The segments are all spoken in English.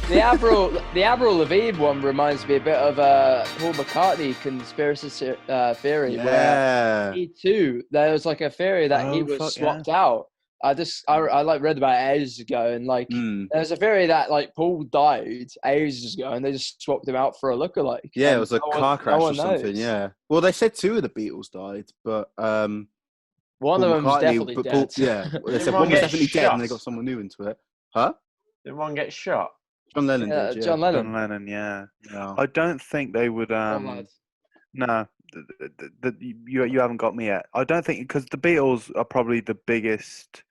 the Avril Lavigne one reminds me a bit of a Paul McCartney conspiracy theory, where he too, there was like a theory that he was swapped out. I like read about it ages ago, and like there's a theory that like Paul died ages ago, and they just swapped him out for a lookalike. Yeah, it was a car crash or something. Yeah. Well, they said 2 of the Beatles died, but one Paul of them's McCartney, definitely dead. They said one was definitely dead, and they got someone new into it. Huh? Did one get shot? John Lennon did. Yeah. John Lennon. John Lennon, yeah. I don't think they would. No, you haven't got me yet. I don't think, because the Beatles are probably the biggest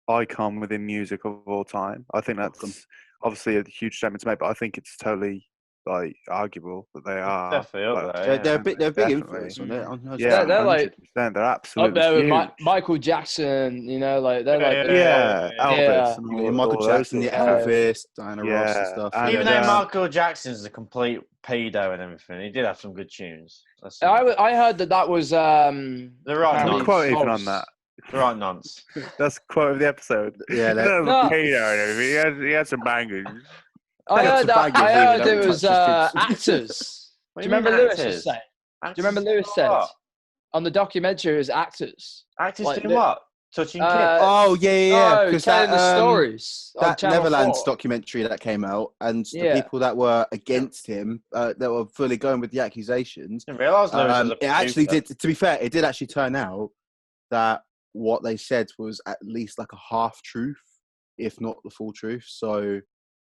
icon within music of all time. I think that's obviously a huge statement to make, but I think it's totally like arguable that they are. Definitely up there. They're a big influence on it. Yeah, they're like they're absolutely up there with Michael Jackson. You know, like they're Elvis, and Michael Jackson, Elvis, Diana Ross and stuff. Even though Michael Jackson's a complete pedo and everything, he did have some good tunes. I heard that was the right nonce. Quote even on that. The right nonce. That's quote of the episode. Yeah, he had some bangers. I heard it was actors. Do you remember Lewis was saying? Do you remember Lewis said on the documentary it was actors? Actors like, doing what? Touching kids? Yeah. Because telling the stories. That Neverland's documentary that came out, and the people that were against him, that were fully going with the accusations. I didn't realise Lewis was a it actually did. To be fair, it did actually turn out that what they said was at least like a half truth, if not the full truth. So.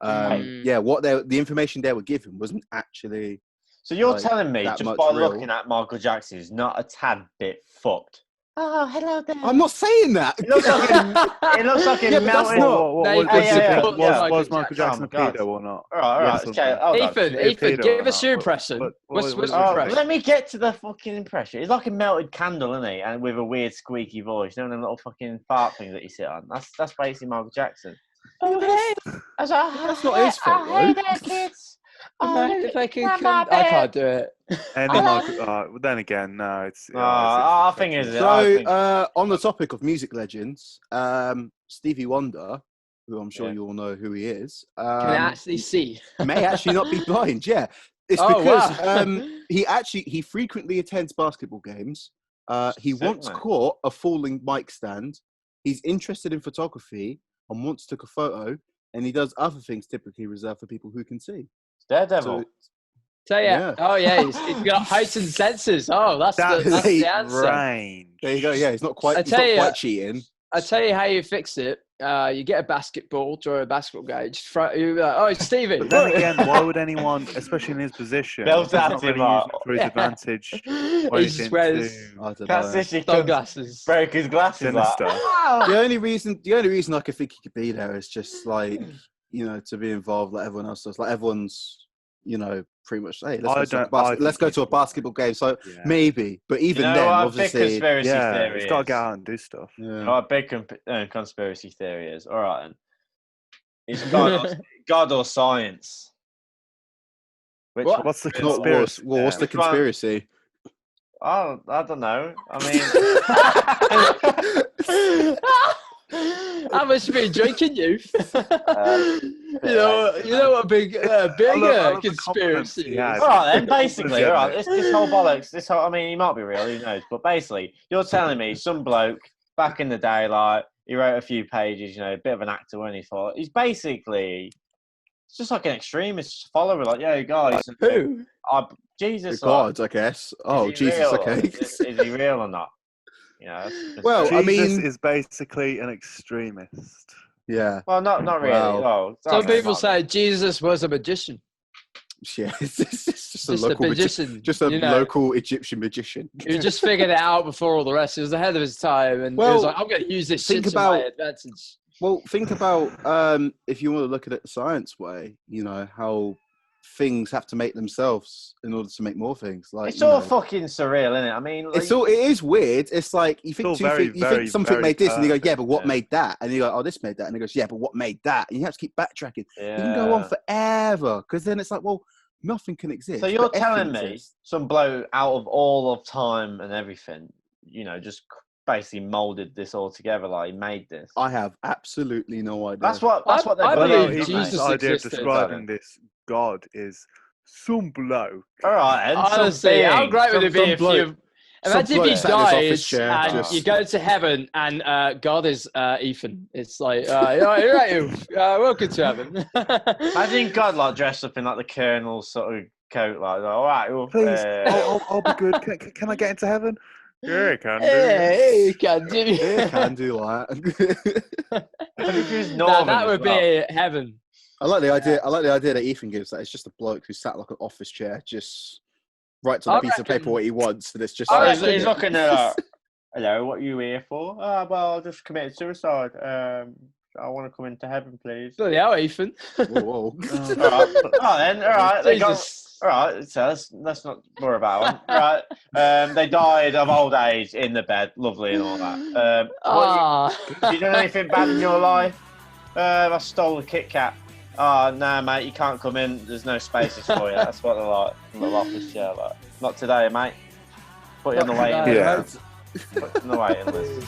The information they were given wasn't actually. So you're telling me just by looking at Michael Jackson, he's not a tad bit fucked. Oh, hello there. I'm not saying that. It looks like a melted. Was Michael Jackson a pedo or not? All right. Okay. Ethan, give us your impression. What's your impression? Let me get to the fucking impression. He's like a melted candle, isn't he? And with a weird squeaky voice. You know them little fucking fart things that you sit on. That's basically Michael Jackson. Oh, hey. That's not his fault, though. Hey there, kids. I can't do it. Then again, no. It's. I think it's. So, on the topic of music legends, Stevie Wonder, who I'm sure you all know who he is, can actually see. May actually not be blind. Yeah, it's because he frequently attends basketball games. He once caught a falling mic stand. He's interested in photography and once took a photo, and he does other things typically reserved for people who can see. Daredevil. Oh yeah, he's got heightened senses. Oh, that's the answer. Range. There you go. Yeah, he's not quite cheating. I tell you how you fix it. You get a basketball, draw a basketball game. Just you're like, oh, Stevie. But then again, why would anyone, especially in his position, not really use it for his advantage? He just wears sunglasses. Break his glasses. The only reason I could think he could be there is just like, to be involved like everyone else does. Like everyone's, pretty much, hey, let's go to a basketball game. So maybe, but even then, obviously, conspiracy theory he's got to get out and do stuff. Yeah. Big conspiracy theory is. All right, then. It's God or science? What's the conspiracy? What's the conspiracy? Oh, I don't know. I mean, I must have been drinking, youth. You know what big conspiracy is. All right, then, basically, all right, this whole bollocks, he might be real, who knows, but basically, you're telling me some bloke, back in the day, like, he wrote a few pages, a bit of an actor when he thought, he's basically, it's just like an extremist follower, like, yeah, guys. Who? Jesus. God, I guess. Oh, Jesus, okay. Is he real or not? Well, Jesus is basically an extremist. Yeah. Well, not really. Wow. Some people say Jesus was a magician. Yeah, it's just a local magician. Just a local Egyptian magician. He just figured it out before all the rest. He was ahead of his time, and he was like, "I'm going to use this shit to my advantage." Well, think about if you want to look at it the science way. How things have to make themselves in order to make more things. Like it's all fucking surreal, isn't it? I mean, it is weird. It's like you think something made this, and you go, yeah, but what made that? And you go, oh, this made that, and he goes, yeah, but what made that? And you have to keep backtracking. Yeah. You can go on forever because then it's like, well, nothing can exist. So you're telling me some bloke out of all of time and everything, just basically molded this all together. Like he made this. I have absolutely no idea. That's what they I believe. believe Jesus the idea of existed. describing this God is some bloke. All right, and honestly, how great would it be if you imagine if you died and you go to heaven and God is Ethan? It's like, right, welcome to heaven. Imagine God like dressed up in like the Colonel's sort of coat, like, all right, well, please, I'll be good. Can I get into heaven? Yeah, can do. Hey, you can do. Yeah, can do that. That would be heaven. I like the idea. I like the idea that Ethan gives. That it's just a bloke who sat like an office chair, just writes on a piece of paper what he wants, and it's just. He's looking at. Hello, what are you here for? Well, I just committed suicide. I want to come into heaven, please. Bloody hell, Ethan. Whoa. All right. All right, so let's not worry about them. All right, they died of old age in the bed, lovely and all that. Have you done anything bad in your life? I stole a Kit Kat. Oh, no, mate, you can't come in. There's no spaces for you. That's what they're like. Little office chair, like. Not today, mate. Put you on the waiting list. Yeah. Put you on the waiting list.